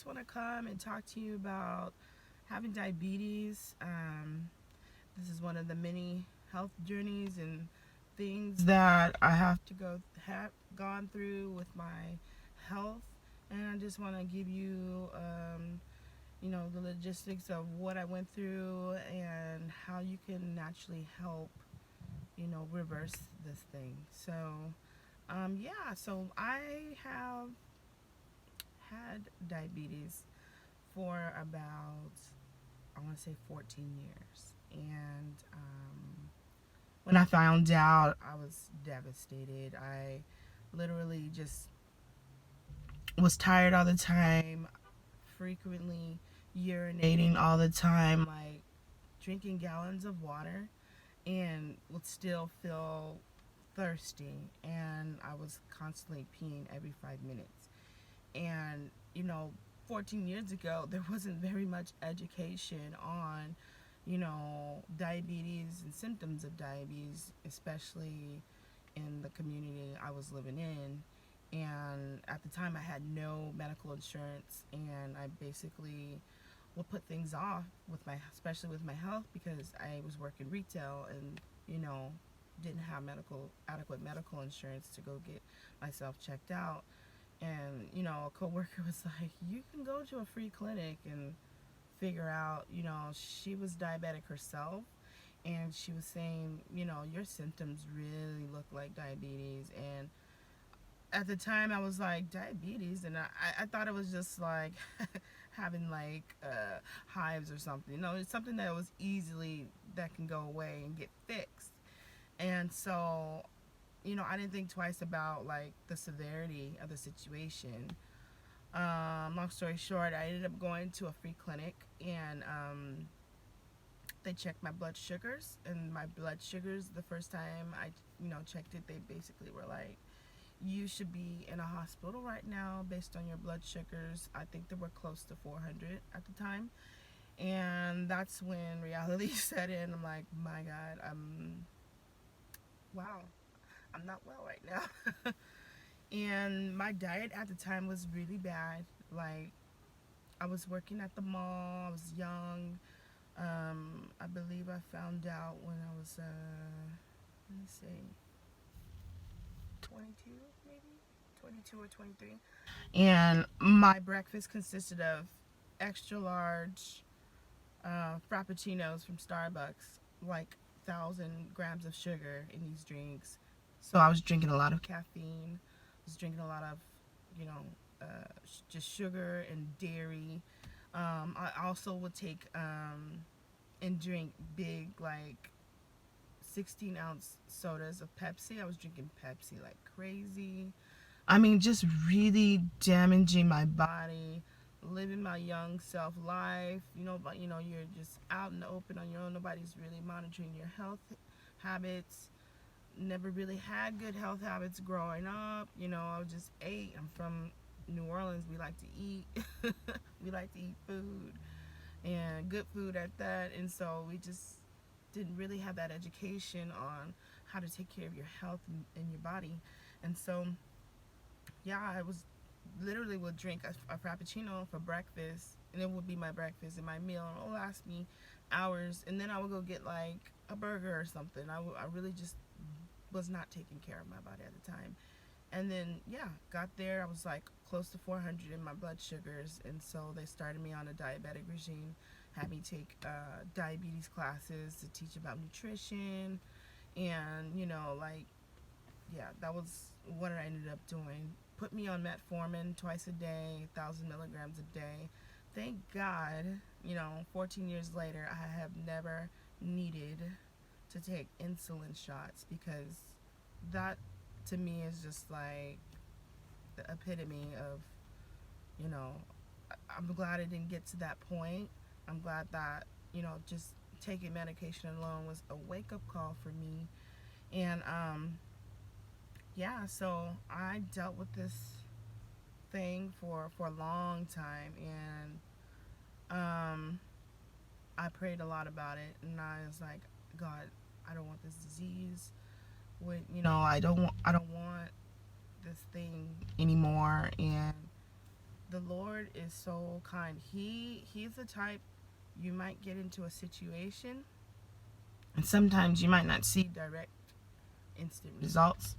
want to come and talk to you about having diabetes. This is one of the many health journeys and things that I have gone through with my health, and I just want to give you, the logistics of what I went through and how you can naturally help, reverse this thing. So I have had diabetes for about, I want to say 14 years. And when I found out, I was devastated. I literally just was tired all the time, frequently urinating all the time, like drinking gallons of water, and would still feel thirsty. And I was constantly peeing every 5 minutes. And 14 years ago there wasn't very much education on diabetes and symptoms of diabetes, especially in the community I was living in. And at the time I had no medical insurance, and I basically would put things off with my especially with my health, because I was working retail and didn't have medical adequate medical insurance to go get myself checked out. And a coworker was like, "You can go to a free clinic and figure out." She was diabetic herself, and she was saying, "Your symptoms really look like diabetes." And at the time, I was like, "Diabetes," and I thought it was just like having like hives or something. It's something that was easily that can go away and get fixed. And so I didn't think twice about like the severity of the situation. Long story short, I ended up going to a free clinic, and they checked my blood sugars. And my blood sugars, the first time I, checked it, they basically were like, "You should be in a hospital right now based on your blood sugars." I think they were close to 400 at the time. And that's when reality set in. I'm like, my God, wow, I'm not well right now. And my diet at the time was really bad. Like, I was working at the mall. I was young. I believe I found out when I was, let me see, 22 maybe, 22 or 23. And my breakfast consisted of extra large frappuccinos from Starbucks, like 1,000 grams of sugar in these drinks. So I was drinking a lot of caffeine. I was drinking a lot of, you know, just sugar and dairy. I also would take and drink big, like 16-ounce sodas of Pepsi. I was drinking Pepsi like crazy. I mean, just really damaging my body, living my young self life. But you're just out in the open on your own. Nobody's really monitoring your health habits. Never really had good health habits growing up. I just ate. I'm from New Orleans. We like to eat. We like to eat food, and good food at that. And so we just didn't really have that education on how to take care of your health and your body. And so, yeah, I was literally would drink a frappuccino for breakfast, and it would be my breakfast and my meal, and it would last me hours. And then I would go get like a burger or something. I really just was not taking care of my body at the time. And then, yeah, got there. I was like close to 400 in my blood sugars, and so they started me on a diabetic regime, had me take diabetes classes to teach about nutrition. And like, yeah, that was what I ended up doing. Put me on metformin twice a day, 1,000 milligrams a day. Thank God, 14 years later, I have never needed to take insulin shots, because that to me is just like the epitome of, you know, I'm glad I didn't get to that point. I'm glad that, just taking medication alone was a wake up call for me. And yeah, so I dealt with this thing for a long time, and I prayed a lot about it, and I was like, God, I don't want this disease. I don't want this thing anymore. And the Lord is so kind. He's the type, you might get into a situation and sometimes you might not see direct instant results.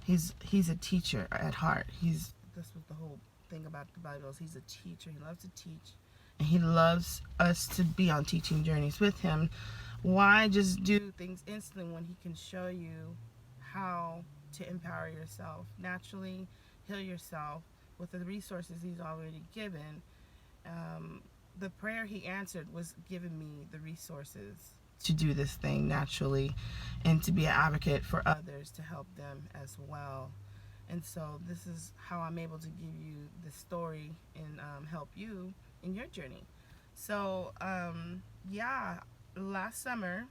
He's a teacher at heart. This was the whole thing about the Bible. He's a teacher. He loves to teach, and he loves us to be on teaching journeys with him. Why just do things instantly when he can show you how to empower yourself naturally, heal yourself with the resources he's already given? um, the prayer he answered was giving me the resources to do this thing naturally and to be an advocate for others to help them as well. And so this is how I'm able to give you the story and help you in your journey. So yeah, last summer,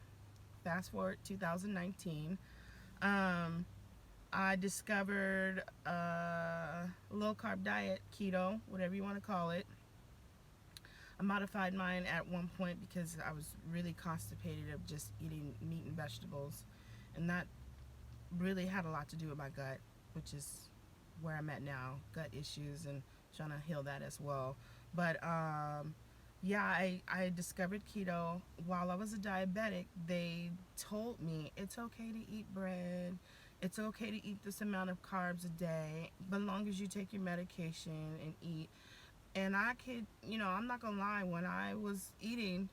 fast forward 2019, I discovered a low carb diet, keto, whatever you want to call it. I modified mine at one point because I was really constipated of just eating meat and vegetables, and that really had a lot to do with my gut, which is where I'm at now, gut issues, and trying to heal that as well. But yeah, I discovered keto while I was a diabetic. They told me it's okay to eat bread, it's okay to eat this amount of carbs a day, but as long as you take your medication and eat. And I could, I'm not gonna lie, when I was eating,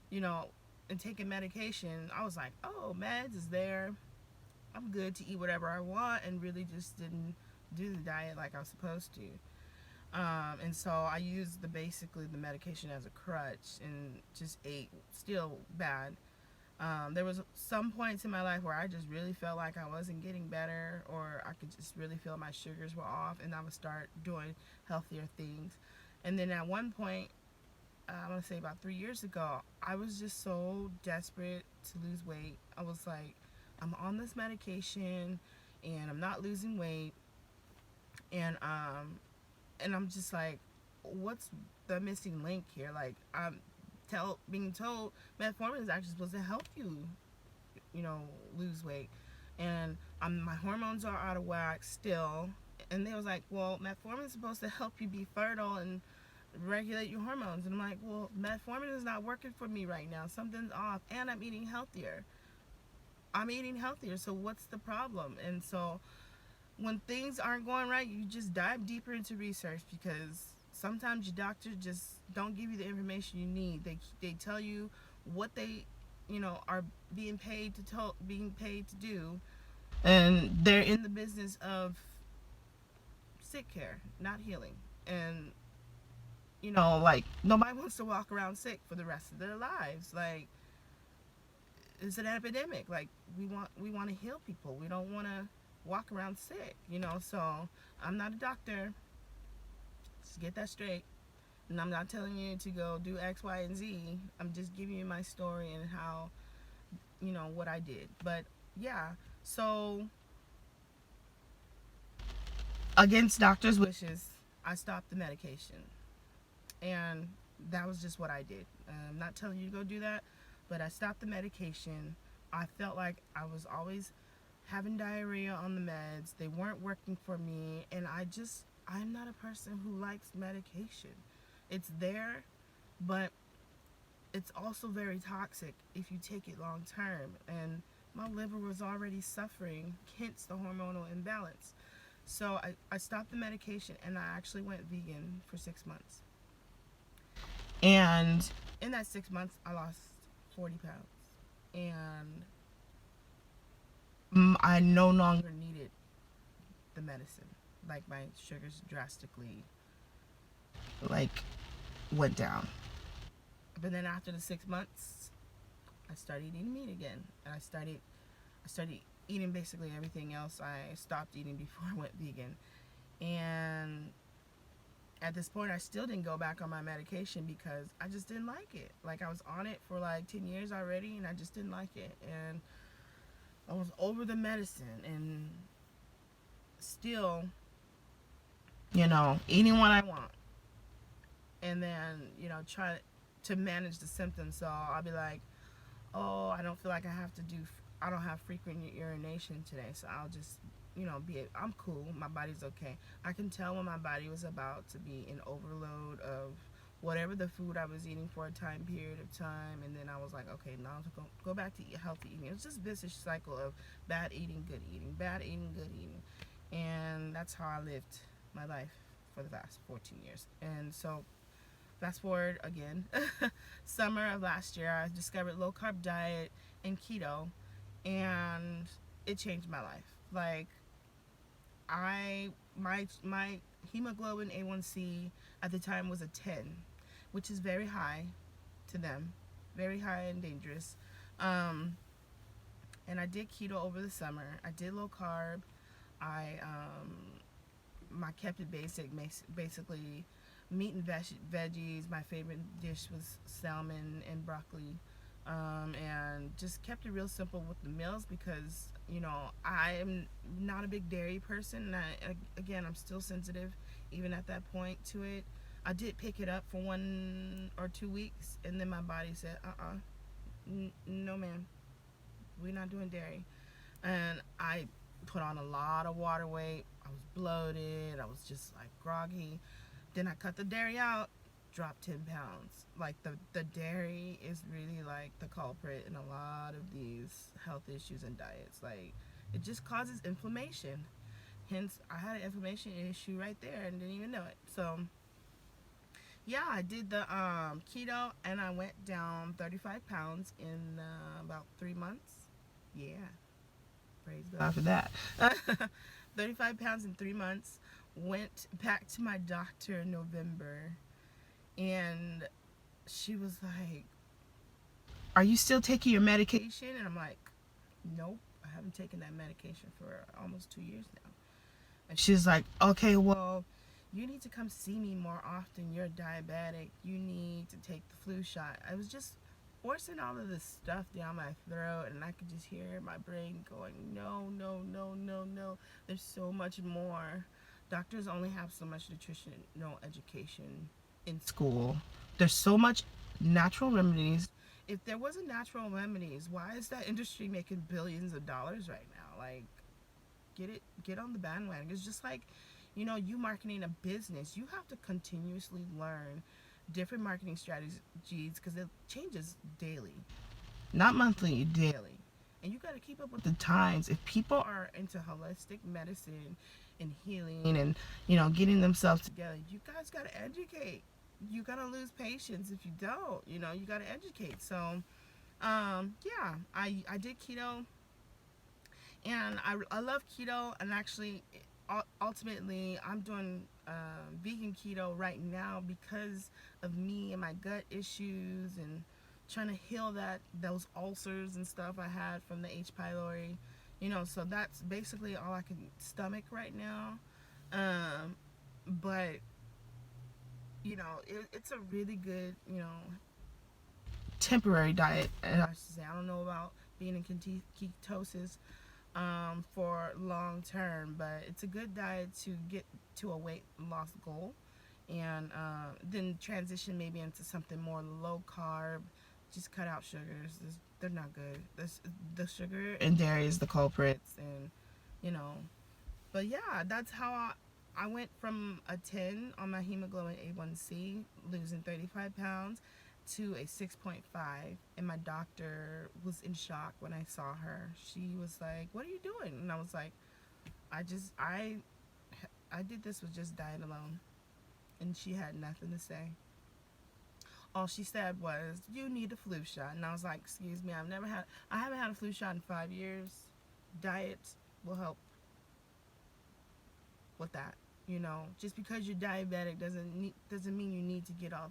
you know, and taking medication, I was like, oh, meds is there. I'm good to eat whatever I want, and really just didn't do the diet like I was supposed to. And so I used basically the medication as a crutch and just ate still bad. There was some points in my life where I just really felt like I wasn't getting better, or I could just really feel my sugars were off, and I would start doing healthier things. And then at one point, I want to say about 3 years ago, I was just so desperate to lose weight. I was like, I'm on this medication and I'm not losing weight, and I'm just like, what's the missing link here? Like, I'm being told metformin is actually supposed to help you, lose weight, and my hormones are out of whack still. And they was like, well, metformin is supposed to help you be fertile and regulate your hormones. And I'm like, well, metformin is not working for me right now. Something's off, and I'm eating healthier. So what's the problem? And so when things aren't going right, you just dive deeper into research, because sometimes your doctor just don't give you the information you need. They tell you what they, are being paid to do, and they're in the business of sick care, not healing. And like, nobody wants to walk around sick for the rest of their lives. Like, it's an epidemic. Like, we want to heal people. We don't want to walk around sick. So I'm not a doctor. Just get that straight. And I'm not telling you to go do X, Y, and Z. I'm just giving you my story and how, what I did. But yeah, so against doctor's wishes, I stopped the medication. And that was just what I did. I'm not telling you to go do that, but I stopped the medication. I felt like I was always having diarrhea on the meds. They weren't working for me, and I'm not a person who likes medication. It's there, but it's also very toxic if you take it long term. And my liver was already suffering, hence the hormonal imbalance. So I stopped the medication, and I actually went vegan for 6 months. And in that 6 months, I lost 40 pounds. And I no longer needed the medicine. Like, my sugars drastically, like, went down. But then after the 6 months, I started eating meat again. And I started eating basically everything else I stopped eating before I went vegan. And at this point, I still didn't go back on my medication because I just didn't like it. Like, I was on it for like 10 years already, and I just didn't like it. And I was over the medicine, and still, eating what I want. And then, try to manage the symptoms. So I'll be like, oh, I don't feel like I don't have frequent urination today, so I'll just I'm cool. My body's okay. I can tell when my body was about to be in overload of whatever the food I was eating for a time period of time, and then I was like, okay, now to go back to healthy eating. It's just vicious cycle of bad eating, good eating, bad eating, good eating, and that's how I lived my life for the past 14 years. And so, fast forward again, summer of last year, I discovered low carb diet and keto, and it changed my life. Like, my hemoglobin A1C at the time was a 10, which is very high to them, very high and dangerous. Um, and I did keto over the summer. I did low carb. I kept it basic, basically meat and veggies. My favorite dish was salmon and broccoli, and just kept it real simple with the meals because I am not a big dairy person, and again, I'm still sensitive even at that point to it. I did pick it up for 1 or 2 weeks, and then my body said, no, ma'am, we're not doing dairy. And I put on a lot of water weight. I was bloated. I was just like groggy. Then I cut the dairy out, dropped 10 pounds. Like the dairy is really like the culprit in a lot of these health issues and diets. Like, it just causes inflammation. Hence, I had an inflammation issue right there and didn't even know it. So yeah, I did the keto, and I went down 35 pounds in about 3 months. Yeah, praise God for that. 35 pounds in 3 months. Went back to my doctor in November, and she was like, "Are you still taking your medication?" And I'm like, "Nope, I haven't taken that medication for almost 2 years now." And she's like, "Okay, well, you need to come see me more often. You're diabetic. You need to take the flu shot." I was just forcing all of this stuff down my throat, and I could just hear my brain going, no, no, no, no, no. There's so much more. Doctors only have so much nutritional education in school. There's so much natural remedies. If there wasn't natural remedies, why is that industry making billions of dollars right now? Like, get on the bandwagon. It's just like, you marketing a business. You have to continuously learn different marketing strategies because it changes daily, not monthly, daily. And you got to keep up with the times. If people are into holistic medicine and healing and getting themselves together, you guys got to educate. You got to lose patience if you don't. You got to educate. So yeah, I did keto, and I love keto, and actually ultimately I'm doing vegan keto right now because of me and my gut issues, and trying to heal those ulcers and stuff I had from the H. pylori. So that's basically all I can stomach right now. But it's a really good temporary diet, and I should say, I don't know about being in ketosis for long term, but it's a good diet to get to a weight loss goal, and then transition maybe into something more low carb. Just cut out sugars. They're not good. The sugar and dairy is the culprits, and you know. But yeah, that's how I went from a 10 on my hemoglobin A1C, losing 35 pounds, to a 6.5. And my doctor was in shock when I saw her. She was like, "What are you doing?" And I was like, I did this with just diet alone." And she had nothing to say. All she said was, "You need a flu shot." And I was like, "Excuse me, I haven't had a flu shot in 5 years. Diet will help with that. Just because you're diabetic doesn't mean you need to get all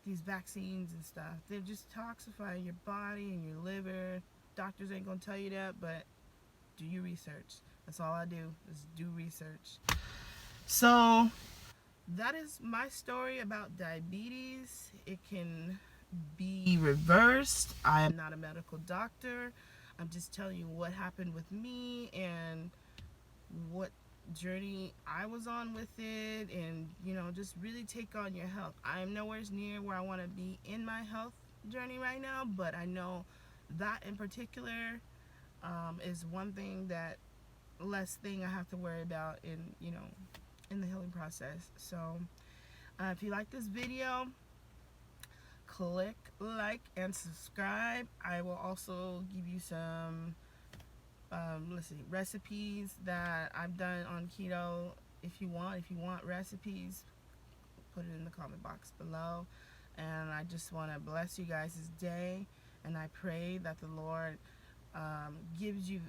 these vaccines and stuff. They're just toxifying your body and your liver. Doctors ain't gonna tell you that, but do your research. That's all I do, is do research." So that is my story about diabetes. It can be reversed. I am not a medical doctor. I'm just telling you what happened with me and what journey I was on with it, and just really take on your health. I am nowhere near where I want to be in my health journey right now, but I know that in particular is one thing that less thing I have to worry about in, you know, in the healing process. So if you like this video, click like and subscribe. I will also give you some let's see, recipes that I've done on keto. If you want recipes, put it in the comment box below. And I just want to bless you guys' day, and I pray that the Lord gives you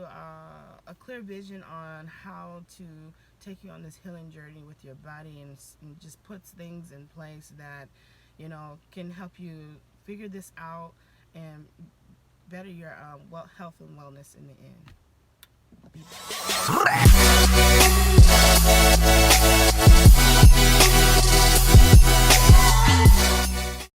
a clear vision on how to take you on this healing journey with your body, and just puts things in place that, you know, can help you figure this out and better your health and wellness in the end.